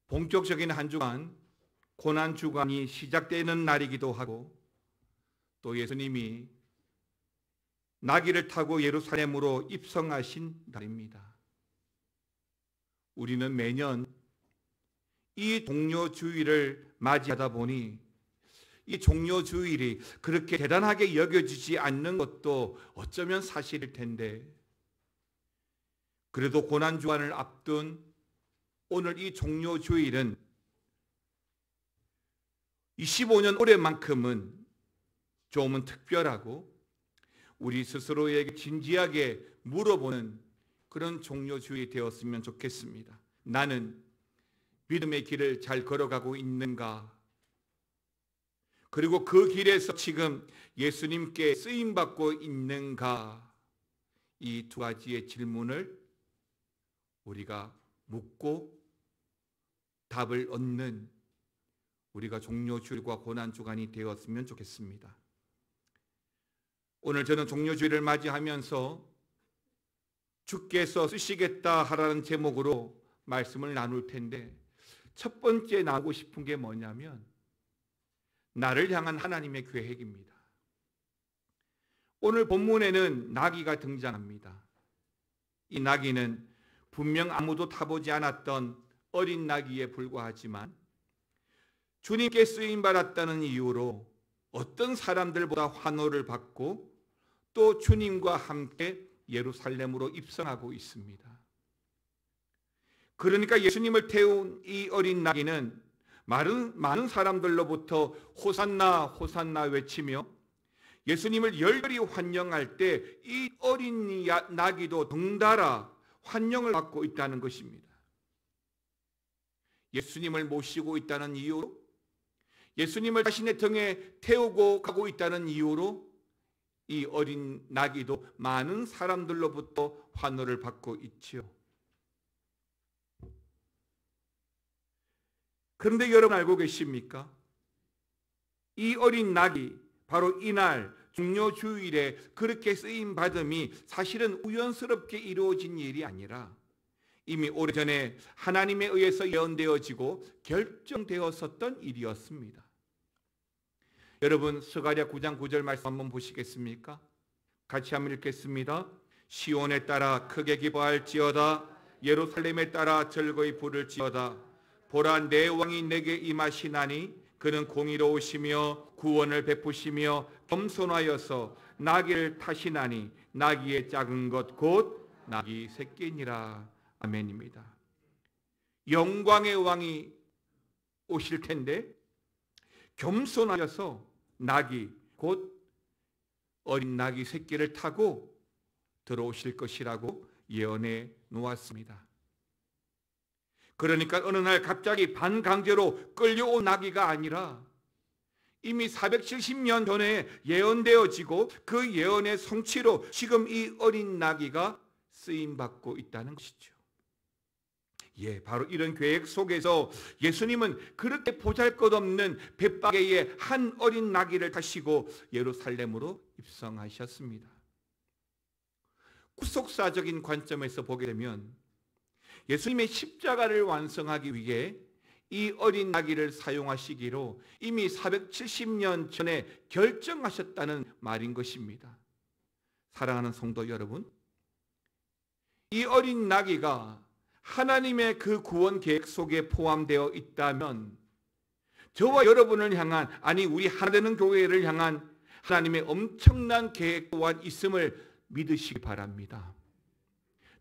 본격적인 한 주간, 고난 주간이 시작되는 날이기도 하고 또 예수님이 나귀를 타고 예루살렘으로 입성하신 날입니다. 우리는 매년 이 종료주일을 맞이하다 보니 이 종료주일이 그렇게 대단하게 여겨지지 않는 것도 어쩌면 사실일 텐데, 그래도 고난주간을 앞둔 오늘 이 종료주일은 25년 올해만큼은 조금은 특별하고 우리 스스로에게 진지하게 물어보는 그런 종료주일이 되었으면 좋겠습니다. 나는 믿음의 길을 잘 걸어가고 있는가? 그리고 그 길에서 지금 예수님께 쓰임받고 있는가? 이 두 가지의 질문을 우리가 묻고 답을 얻는 우리가 종료주일과 고난주간이 되었으면 좋겠습니다. 오늘 저는 종료주일을 맞이하면서 주께서 쓰시겠다 하라는 제목으로 말씀을 나눌 텐데, 첫 번째 나누고 싶은 게 뭐냐면 나를 향한 하나님의 계획입니다. 오늘 본문에는 나귀가 등장합니다. 이 나귀는 분명 아무도 타보지 않았던 어린 나귀에 불과하지만 주님께 쓰임받았다는 이유로 어떤 사람들보다 환호를 받고 또 주님과 함께 예루살렘으로 입성하고 있습니다. 그러니까 예수님을 태운 이 어린 나귀는 많은 사람들로부터 호산나 호산나 외치며 예수님을 열렬히 환영할 때 이 어린 나귀도 덩달아 환영을 받고 있다는 것입니다. 예수님을 모시고 있다는 이유로, 예수님을 자신의 등에 태우고 가고 있다는 이유로 이 어린 나귀도 많은 사람들로부터 환호를 받고 있지요. 그런데 여러분 알고 계십니까? 이 어린 나귀, 바로 이날 종료주일에 그렇게 쓰임받음이 사실은 우연스럽게 이루어진 일이 아니라 이미 오래전에 하나님에 의해서 예언되어지고 결정되었었던 일이었습니다. 여러분, 스가랴 9장 9절 말씀 한번 보시겠습니까? 같이 한번 읽겠습니다. 시온에 따라 크게 기뻐할지어다, 예루살렘에 따라 즐거이 부를지어다. 보라, 내 왕이 내게 임하시나니 그는 공의로우시며 구원을 베푸시며 겸손하여서 나귀를 타시나니 나귀의 작은 것 곧 나귀 새끼니라. 아멘입니다. 영광의 왕이 오실 텐데 겸손하여서 나귀 곧 어린 나귀 새끼를 타고 들어오실 것이라고 예언해 놓았습니다. 그러니까 어느 날 갑자기 반강제로 끌려온 나귀가 아니라 이미 470년 전에 예언되어지고 그 예언의 성취로 지금 이 어린 나귀가 쓰임받고 있다는 것이죠. 바로 이런 계획 속에서 예수님은 그렇게 보잘것없는 벳바게의 한 어린 나귀를 타시고 예루살렘으로 입성하셨습니다. 구속사적인 관점에서 보게 되면 예수님의 십자가를 완성하기 위해 이 어린 나귀를 사용하시기로 이미 470년 전에 결정하셨다는 말인 것입니다. 사랑하는 성도 여러분, 이 어린 나귀가 하나님의 그 구원 계획 속에 포함되어 있다면 저와 여러분을 향한, 아니 우리 하나되는 교회를 향한 하나님의 엄청난 계획 또한 있음을 믿으시기 바랍니다.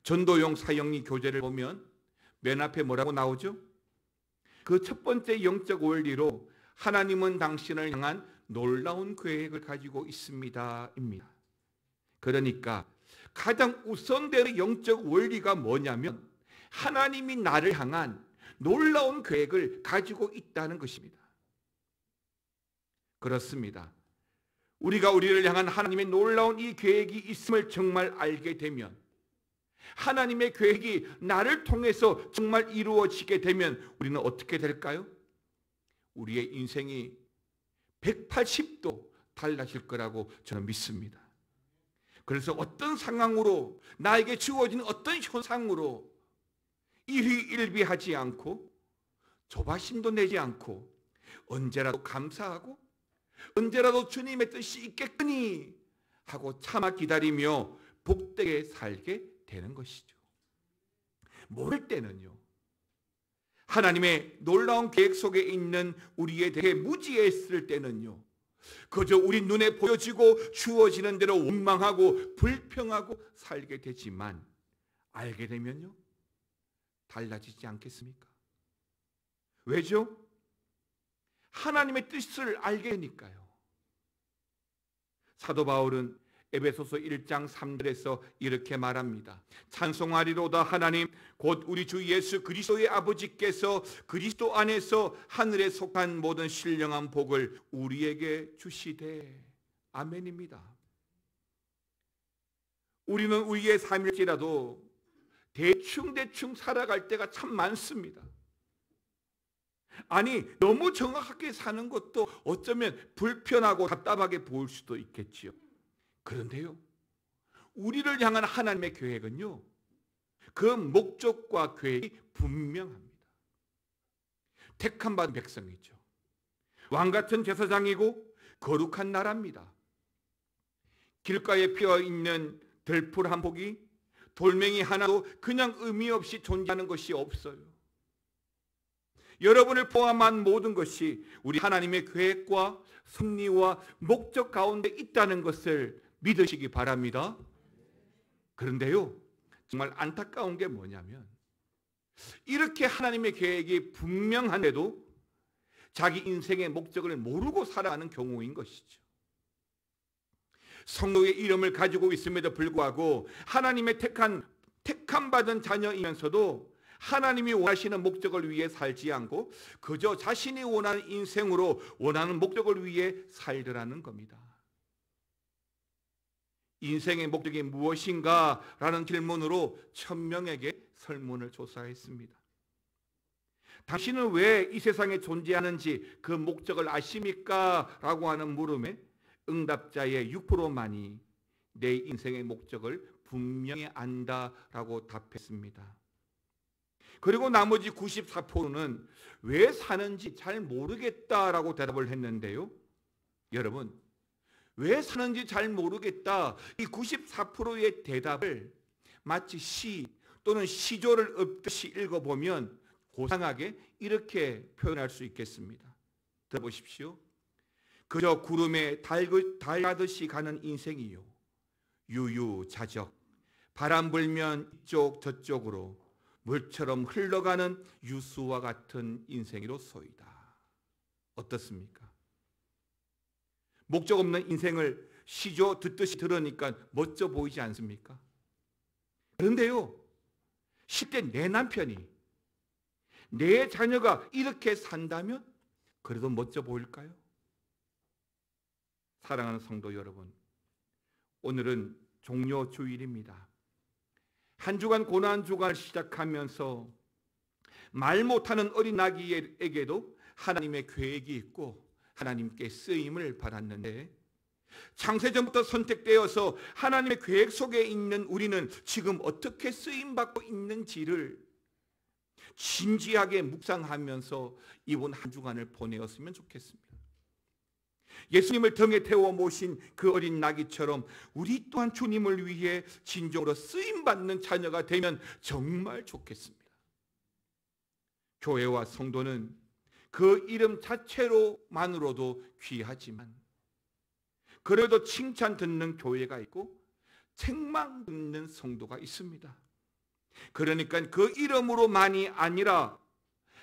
전도용 사형리 교재를 보면 맨 앞에 뭐라고 나오죠? 그 첫 번째 영적 원리로 하나님은 당신을 향한 놀라운 계획을 가지고 있습니다 입니다. 그러니까 가장 우선되는 영적 원리가 뭐냐면 하나님이 나를 향한 놀라운 계획을 가지고 있다는 것입니다. 그렇습니다. 우리가 우리를 향한 하나님의 놀라운 이 계획이 있음을 정말 알게 되면, 하나님의 계획이 나를 통해서 정말 이루어지게 되면 우리는 어떻게 될까요? 우리의 인생이 180도 달라질 거라고 저는 믿습니다. 그래서 어떤 상황으로, 나에게 주어진 어떤 현상으로 일희일비하지 않고 조바심도 내지 않고 언제라도 감사하고 언제라도 주님의 뜻이 있겠거니 하고 참아 기다리며 복되게 살게 되는 것이죠. 모를 때는요, 하나님의 놀라운 계획 속에 있는 우리에 대해 무지했을 때는요, 그저 우리 눈에 보여지고 주어지는 대로 원망하고 불평하고 살게 되지만 알게 되면요, 달라지지 않겠습니까? 왜죠? 하나님의 뜻을 알게 되니까요. 사도 바울은 에베소서 1장 3절에서 이렇게 말합니다. 찬송하리로다 하나님 곧 우리 주 예수 그리스도의 아버지께서 그리스도 안에서 하늘에 속한 모든 신령한 복을 우리에게 주시되. 아멘입니다. 우리는 우리의 삶일지라도 대충 살아갈 때가 참 많습니다. 아니, 너무 정확하게 사는 것도 어쩌면 불편하고 답답하게 보일 수도 있겠지요. 그런데요, 우리를 향한 하나님의 계획은요, 그 목적과 계획이 분명합니다. 택함받은 백성이죠. 왕같은 제사장이고 거룩한 나라입니다. 길가에 피어있는 들풀 한 폭이, 돌멩이 하나도 그냥 의미 없이 존재하는 것이 없어요. 여러분을 포함한 모든 것이 우리 하나님의 계획과 섭리와 목적 가운데 있다는 것을 믿으시기 바랍니다. 그런데요, 정말 안타까운 게 뭐냐면 이렇게 하나님의 계획이 분명한데도 자기 인생의 목적을 모르고 살아가는 경우인 것이죠. 성도의 이름을 가지고 있음에도 불구하고 하나님의 택함받은 자녀이면서도 하나님이 원하시는 목적을 위해 살지 않고 그저 자신이 원하는 인생으로 원하는 목적을 위해 살더라는 겁니다. 인생의 목적이 무엇인가? 라는 질문으로 1000명에게 설문을 조사했습니다. 당신은 왜 이 세상에 존재하는지 그 목적을 아십니까? 라고 하는 물음에 응답자의 6%만이 내 인생의 목적을 분명히 안다라고 답했습니다. 그리고 나머지 94%는 왜 사는지 잘 모르겠다라고 대답을 했는데요. 여러분, 왜 사는지 잘 모르겠다, 이 94%의 대답을 마치 시 또는 시조를 읊듯이 읽어보면 고상하게 이렇게 표현할 수 있겠습니다. 들어보십시오. 그저 구름에 달가듯이 가는 인생이요, 유유자적 바람 불면 이쪽 저쪽으로 물처럼 흘러가는 유수와 같은 인생이로소이다. 어떻습니까? 목적 없는 인생을 시조 듣듯이 들으니까 멋져 보이지 않습니까? 그런데요, 실제 내 남편이, 내 자녀가 이렇게 산다면 그래도 멋져 보일까요? 사랑하는 성도 여러분, 오늘은 종려 주일입니다. 한 주간 고난 주간을 시작하면서 말 못하는 어린 아기에게도 하나님의 계획이 있고 하나님께 쓰임을 받았는데, 창세전부터 선택되어서 하나님의 계획 속에 있는 우리는 지금 어떻게 쓰임받고 있는지를 진지하게 묵상하면서 이번 한 주간을 보내었으면 좋겠습니다. 예수님을 등에 태워 모신 그 어린 나귀처럼 우리 또한 주님을 위해 진정으로 쓰임받는 자녀가 되면 정말 좋겠습니다. 교회와 성도는 그 이름 자체로만으로도 귀하지만 그래도 칭찬 듣는 교회가 있고 책망 듣는 성도가 있습니다. 그러니까 그 이름으로만이 아니라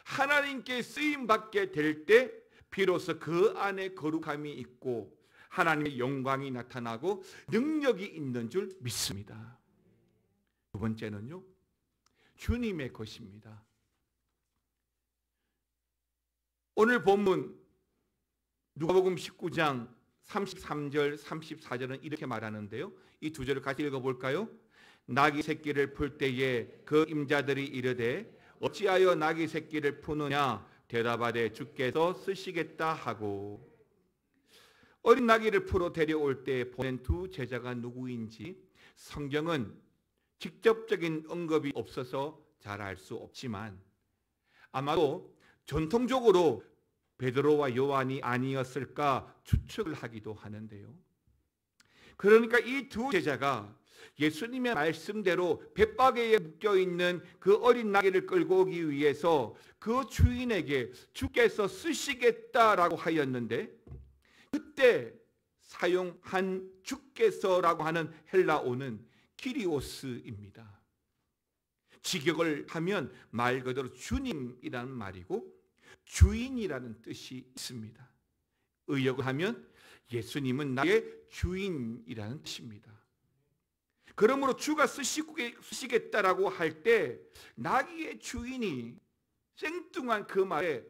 하나님께 쓰임받게 될 때 비로소 그 안에 거룩함이 있고 하나님의 영광이 나타나고 능력이 있는 줄 믿습니다. 두 번째는요, 주님의 것입니다. 오늘 본문 누가복음 19장 33절 34절은 이렇게 말하는데요, 이 두 절을 같이 읽어볼까요? 나귀 새끼를 풀 때에 그 임자들이 이르되 어찌하여 나귀 새끼를 푸느냐? 대답하되 주께서 쓰시겠다 하고. 어린 나귀를 풀어 데려올 때 보낸 두 제자가 누구인지 성경은 직접적인 언급이 없어서 잘 알 수 없지만 아마도 전통적으로 베드로와 요한이 아니었을까 추측을 하기도 하는데요. 그러니까 이 두 제자가 예수님의 말씀대로 벳바게에 묶여있는 그 어린 나귀를 끌고 오기 위해서 그 주인에게 주께서 쓰시겠다라고 하였는데, 그때 사용한 주께서라고 하는 헬라어는 키리오스입니다. 직역을 하면 말 그대로 주님이라는 말이고 주인이라는 뜻이 있습니다. 의역을 하면 예수님은 나의 주인이라는 뜻입니다. 그러므로 주가 쓰시겠다라고 할 때 나귀의 주인이 생뚱한 그 말에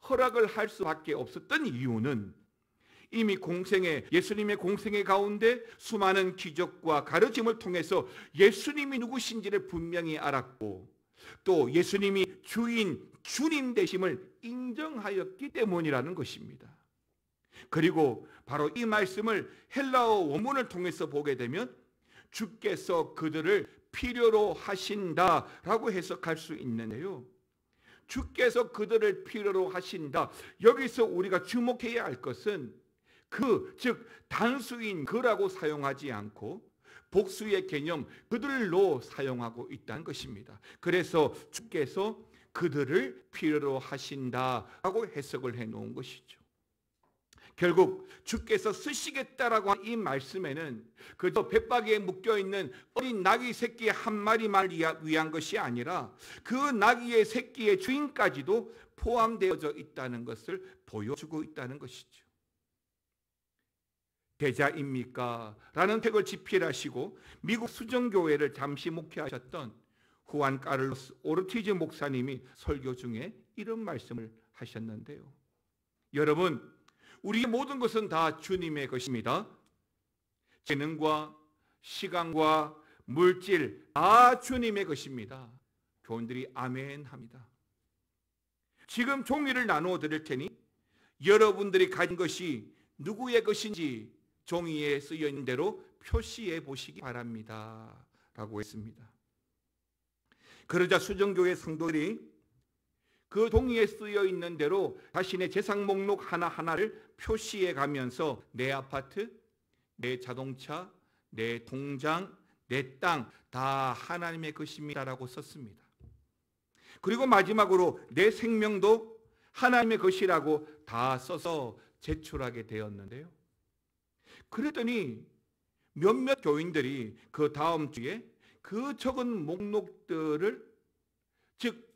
허락을 할 수밖에 없었던 이유는 이미 예수님의 공생의 가운데 수많은 기적과 가르침을 통해서 예수님이 누구신지를 분명히 알았고, 또 예수님이 주님 되심을 인정하였기 때문이라는 것입니다. 그리고 바로 이 말씀을 헬라어 원문을 통해서 보게 되면 주께서 그들을 필요로 하신다라고 해석할 수 있는데요. 주께서 그들을 필요로 하신다. 여기서 우리가 주목해야 할 것은 즉 단수인 그라고 사용하지 않고 복수의 개념 그들로 사용하고 있다는 것입니다. 그래서 주께서 그들을 필요로 하신다라고 해석을 해놓은 것이죠. 결국 주께서 쓰시겠다라고 한 이 말씀에는 그저 벳바게에 묶여있는 어린 나귀 새끼 한 마리만 위한 것이 아니라 그 나귀의 새끼의 주인까지도 포함되어져 있다는 것을 보여주고 있다는 것이죠. 대자입니까? 라는 책을 집필하시고 미국 수정교회를 잠시 목회하셨던 후안 카를로스 오르티즈 목사님이 설교 중에 이런 말씀을 하셨는데요. 여러분, 우리의 모든 것은 다 주님의 것입니다. 재능과 시간과 물질 다 주님의 것입니다. 교인들이 아멘 합니다. 지금 종이를 나누어 드릴 테니 여러분들이 가진 것이 누구의 것인지 종이에 쓰여 있는 대로 표시해 보시기 바랍니다 라고 했습니다. 그러자 수정교회 성도들이 그 종이에 쓰여 있는 대로 자신의 재산 목록 하나하나를 표시해 가면서 내 아파트, 내 자동차, 내 통장, 내 땅 다 하나님의 것입니다라고 썼습니다. 그리고 마지막으로 내 생명도 하나님의 것이라고 다 써서 제출하게 되었는데요. 그랬더니 몇몇 교인들이 그 다음 주에 그 적은 목록들을, 즉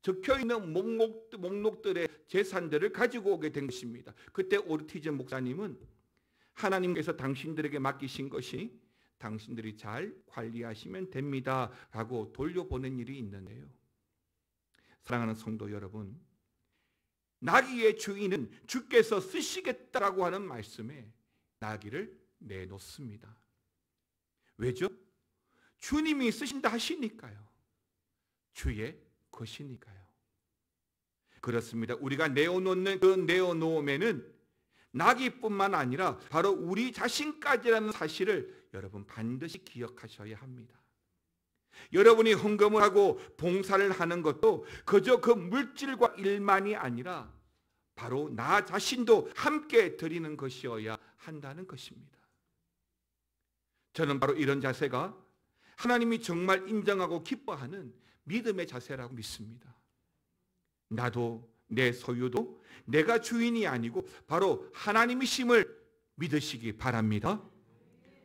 적혀있는 목록들의 재산들을 가지고 오게 된 것입니다. 그때 오르티즈 목사님은 하나님께서 당신들에게 맡기신 것이 당신들이 잘 관리하시면 됩니다 라고 돌려보낸 일이 있는데요. 사랑하는 성도 여러분, 나귀의 주인은 주께서 쓰시겠다라고 하는 말씀에 나귀를 내놓습니다. 왜죠? 주님이 쓰신다 하시니까요. 주의 것이니까요. 그렇습니다. 우리가 내어놓는 그 내어놓음에는 나귀뿐만 아니라 바로 우리 자신까지라는 사실을 여러분 반드시 기억하셔야 합니다. 여러분이 헌금을 하고 봉사를 하는 것도 그저 그 물질과 일만이 아니라 바로 나 자신도 함께 드리는 것이어야 한다는 것입니다. 저는 바로 이런 자세가 하나님이 정말 인정하고 기뻐하는 믿음의 자세라고 믿습니다. 나도 내 소유도 내가 주인이 아니고 바로 하나님이심을 믿으시기 바랍니다.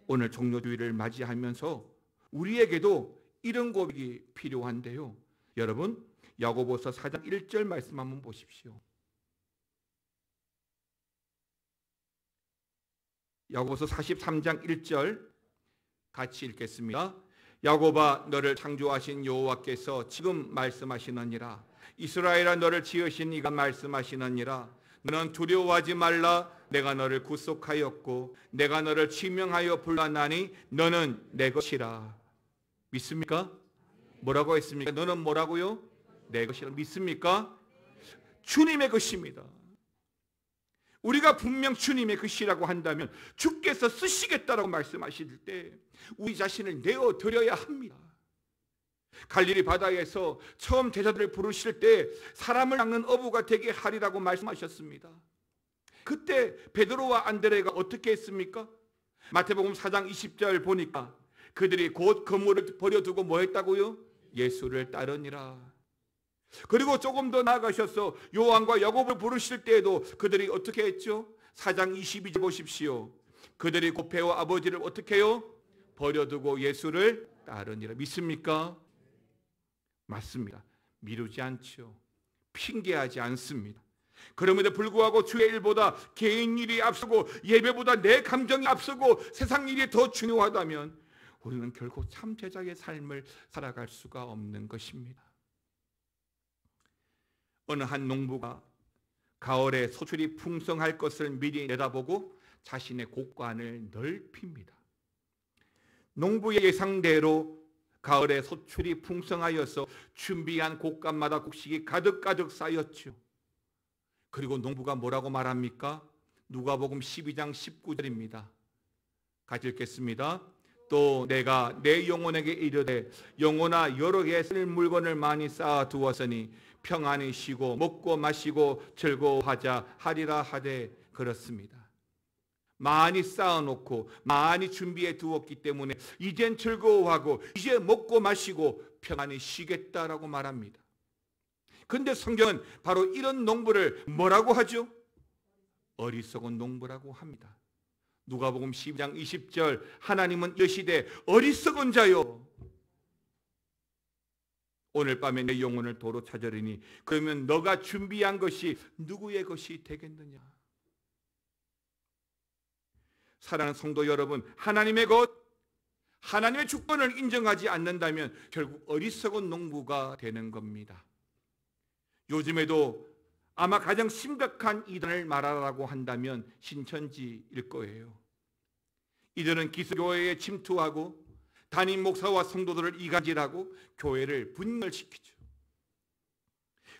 오늘 종료주일을 맞이하면서 우리에게도 이런 고백이 필요한데요. 여러분, 야고보서 4장 1절 말씀 한번 보십시오. 야고보서 43장 1절 같이 읽겠습니다. 야고보아, 너를 창조하신 여호와께서 지금 말씀하시느니라. 이스라엘아, 너를 지으신 이가 말씀하시느니라. 너는 두려워하지 말라. 내가 너를 구속하였고 내가 너를 지명하여 불렀나니 너는 내 것이라. 믿습니까? 뭐라고 했습니까? 너는 뭐라고요? 내 것이라. 믿습니까? 주님의 것입니다. 우리가 분명 주님의 것이라고 한다면 주께서 쓰시겠다라고 말씀하실 때 우리 자신을 내어드려야 합니다. 갈릴리 바다에서 처음 제자들을 부르실 때 사람을 낚는 어부가 되게 하리라고 말씀하셨습니다. 그때 베드로와 안드레가 어떻게 했습니까? 마태복음 4장 20절 보니까 그들이 곧 그물을 버려두고 뭐 했다고요? 예수를 따르니라. 그리고 조금 더 나아가셔서 요한과 야고보를 부르실 때에도 그들이 어떻게 했죠? 4장 22절 보십시오. 그들이 곧 배와 아버지를 어떻게 해요? 버려두고 예수를 따르니라. 믿습니까? 맞습니다. 미루지 않죠. 핑계하지 않습니다. 그럼에도 불구하고 주의 일보다 개인 일이 앞서고 예배보다 내 감정이 앞서고 세상 일이 더 중요하다면 우리는 결국 참 제자의 삶을 살아갈 수가 없는 것입니다. 어느 한 농부가 가을에 소출이 풍성할 것을 미리 내다보고 자신의 곡간을 넓힙니다. 농부의 예상대로 가을에 소출이 풍성하여서 준비한 곡간마다 곡식이 가득가득 쌓였죠. 그리고 농부가 뭐라고 말합니까? 누가복음 12장 19절입니다. 같이 읽겠습니다. 또 내가 내 영혼에게 이르되 영혼아 여러 개 쓸 물건을 많이 쌓아 두었으니 평안히 쉬고 먹고 마시고 즐거워하자 하리라 하되 그렇습니다. 많이 쌓아놓고 많이 준비해 두었기 때문에 이젠 즐거워하고 이제 먹고 마시고 평안히 쉬겠다라고 말합니다. 그런데 성경은 바로 이런 농부를 뭐라고 하죠? 어리석은 농부라고 합니다. 누가복음 12장 20절 하나님은 이르시되 어리석은 자요 오늘 밤에 내 영혼을 도로 찾으리니 그러면 너가 준비한 것이 누구의 것이 되겠느냐. 사랑하는 성도 여러분, 하나님의 것, 하나님의 주권을 인정하지 않는다면 결국 어리석은 농부가 되는 겁니다. 요즘에도 아마 가장 심각한 이단을 말하라고 한다면 신천지일 거예요. 이들은 기수교회에 침투하고 담임 목사와 성도들을 이간질하고 교회를 분열시키죠.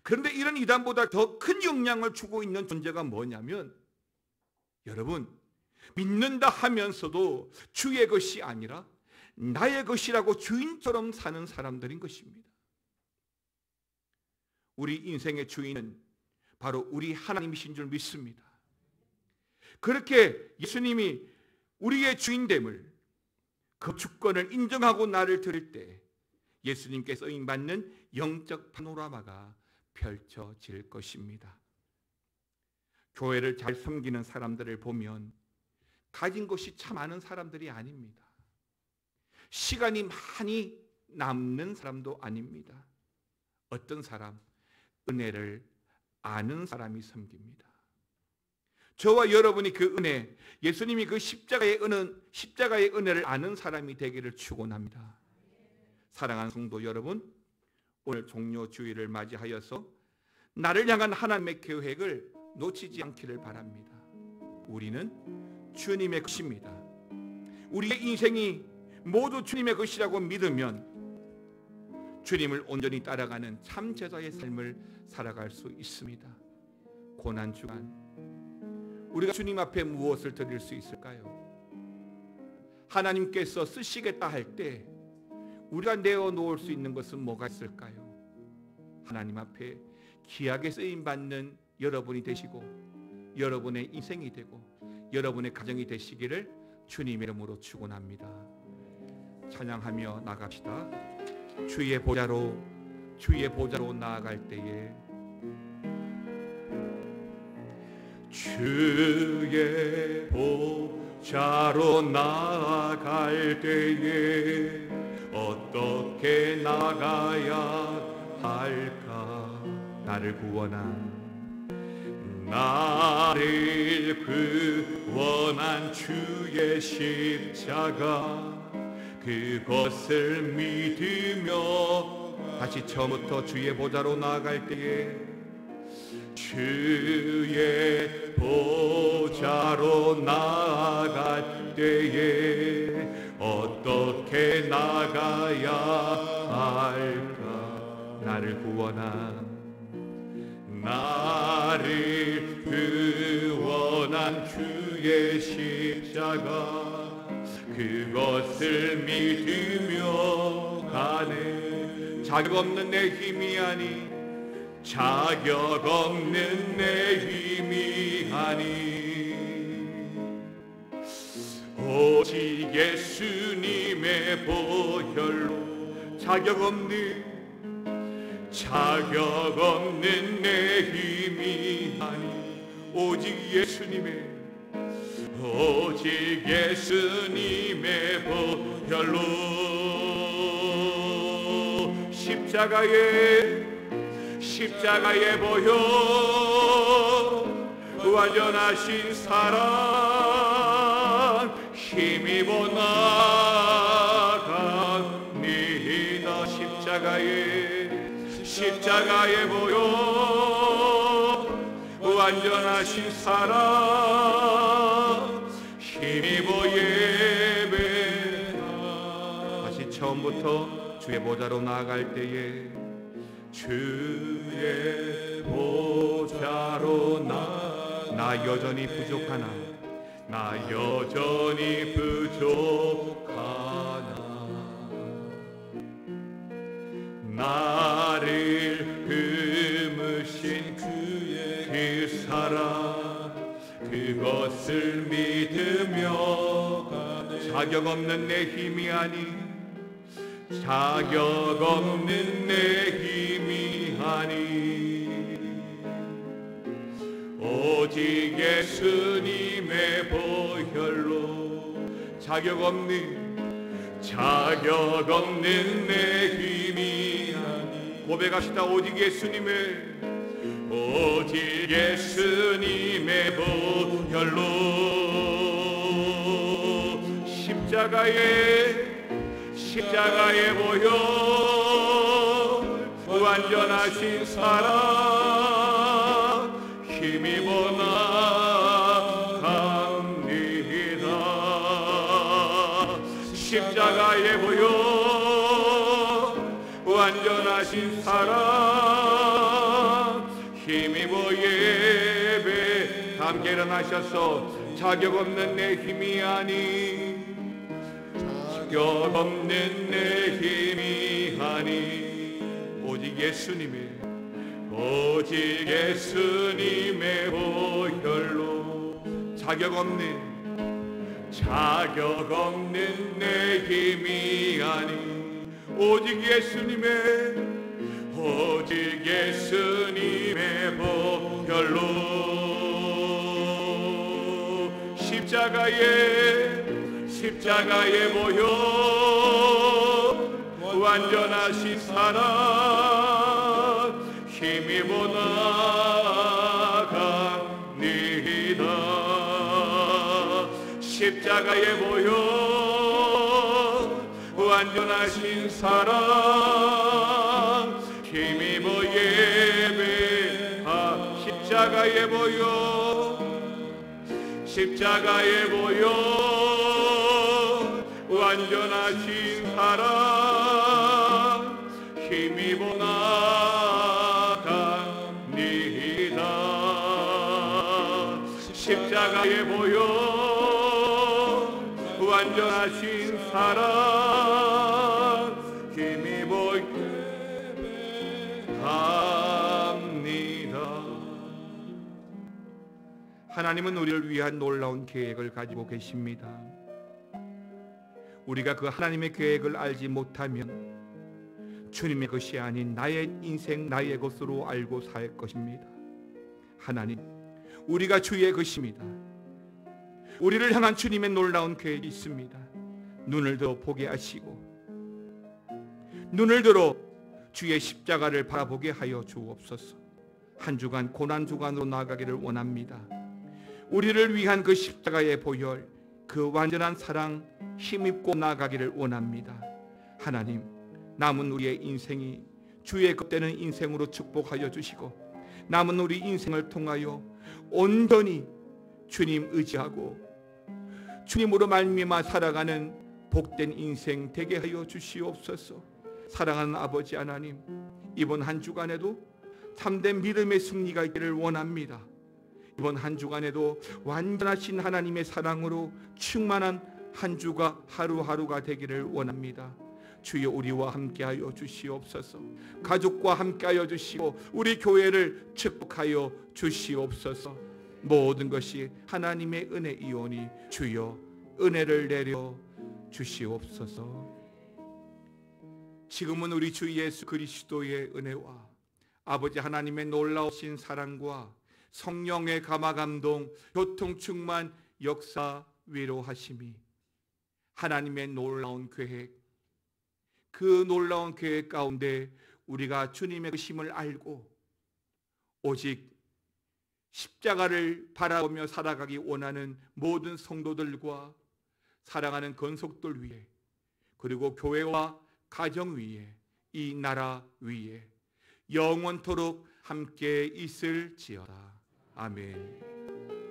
그런데 이런 이단보다 더 큰 영향을 주고 있는 존재가 뭐냐면 여러분, 믿는다 하면서도 주의 것이 아니라 나의 것이라고 주인처럼 사는 사람들인 것입니다. 우리 인생의 주인은 바로 우리 하나님이신 줄 믿습니다. 그렇게 예수님이 우리의 주인됨을, 그 주권을 인정하고 나를 드릴 때 예수님께 쓰임받는 영적 파노라마가 펼쳐질 것입니다. 교회를 잘 섬기는 사람들을 보면 가진 것이 참 많은 사람들이 아닙니다. 시간이 많이 남는 사람도 아닙니다. 어떤 사람? 은혜를 아는 사람이 섬깁니다. 저와 여러분이 그 은혜, 예수님이 그 십자가의 은혜를 아는 사람이 되기를 축원합니다. 사랑하는 성도 여러분, 오늘 종료 주일을 맞이하여서 나를 향한 하나님의 계획을 놓치지 않기를 바랍니다. 우리는 주님의 것입니다. 우리의 인생이 모두 주님의 것이라고 믿으면 주님을 온전히 따라가는 참 제자의 삶을 살아갈 수 있습니다. 고난주간 우리가 주님 앞에 무엇을 드릴 수 있을까요? 하나님께서 쓰시겠다 할 때 우리가 내어놓을 수 있는 것은 뭐가 있을까요? 하나님 앞에 귀하게 쓰임받는 여러분이 되시고 여러분의 인생이 되고 여러분의 가정이 되시기를 주님의 이름으로 축원합니다. 찬양하며 나갑시다. 주의 보좌로 나아갈 때에 주의 보좌로 나아갈 때에 어떻게 나가야 할까? 나를 구원한 주의 십자가 그것을 믿으며 다시 처음부터 주의 보좌로 나아갈 때에 주의 보좌로 나아갈 때에 어떻게 나가야 할까? 나를 구원한 주의 십자가 그것을 믿으며 가네 자격 없는 내 힘이 아니, 자격 없는 내 힘이 아니, 오직 예수님의 보혈로 자격 없는 내 힘이 아니, 오직 예수님의 보혈로 십자가의 보혈, 완전하신 사랑 힘입어 나갑니다. 십자가의 보혈, 완전하신 사랑 힘입어 예배하. 다시 처음부터 주의 보좌로 나아갈 때에, 주의 보좌로 나 여전히 부족하나, 나를 품으신 그 사랑, 그것을 믿으며 자격 없는 내 힘이 아니, 자격 없는 내 힘이 아니, 오직 예수님의 보혈로 자격 없는 내 힘이 아니. 고백합시다. 오직 예수님의 보혈로 십자가의 보혈, 완전하신 사랑 힘입어 나갑니다. 십자가의 보혈, 완전하신 사랑 힘입어 예배. 함께 일어나셔서 자격 없는 내 힘이 아니, 자격 없는 내 힘이 아니, 오직 예수님의 보혈로 자격 없는 내 힘이 아니, 오직 예수님의 보혈로 십자가의 보혈, 완전하신 사랑 힘입어 나갑니다. 십자가의 보혈, 완전하신 사랑 힘입어 예배하. 십자가의 보혈, 완전하신 사랑 힘입어 나갑니다. 십자가의 보혈, 완전하신 사랑 힘입어 예배합니다. 하나님은 우리를 위한 놀라운 계획을 가지고 계십니다. 우리가 그 하나님의 계획을 알지 못하면 주님의 것이 아닌 나의 인생, 나의 것으로 알고 살 것입니다. 하나님, 우리가 주의 것입니다. 우리를 향한 주님의 놀라운 계획이 있습니다. 눈을 들어 보게 하시고, 눈을 들어 주의 십자가를 바라보게 하여 주옵소서. 한 주간 고난 주간으로 나아가기를 원합니다. 우리를 위한 그 십자가의 보혈, 그 완전한 사랑 힘입고 나아가기를 원합니다. 하나님, 남은 우리의 인생이 주의 것되는 인생으로 축복하여 주시고, 남은 우리 인생을 통하여 온전히 주님 의지하고 주님으로 말미암아 살아가는 복된 인생 되게 하여 주시옵소서. 사랑하는 아버지 하나님, 이번 한 주간에도 참된 믿음의 승리가 있기를 원합니다. 이번 한 주간에도 완전하신 하나님의 사랑으로 충만한 한 주가 하루하루가 되기를 원합니다. 주여 우리와 함께하여 주시옵소서. 가족과 함께하여 주시고 우리 교회를 축복하여 주시옵소서. 모든 것이 하나님의 은혜이오니 주여 은혜를 내려 주시옵소서. 지금은 우리 주 예수 그리스도의 은혜와 아버지 하나님의 놀라우신 사랑과 성령의 감화감동 교통 충만 역사 위로하심이 하나님의 놀라운 계획, 그 놀라운 계획 가운데 우리가 주님의 힘을 알고 오직 십자가를 바라보며 살아가기 원하는 모든 성도들과 사랑하는 건속들 위에, 그리고 교회와 가정 위에, 이 나라 위에 영원토록 함께 있을지어다. 아멘.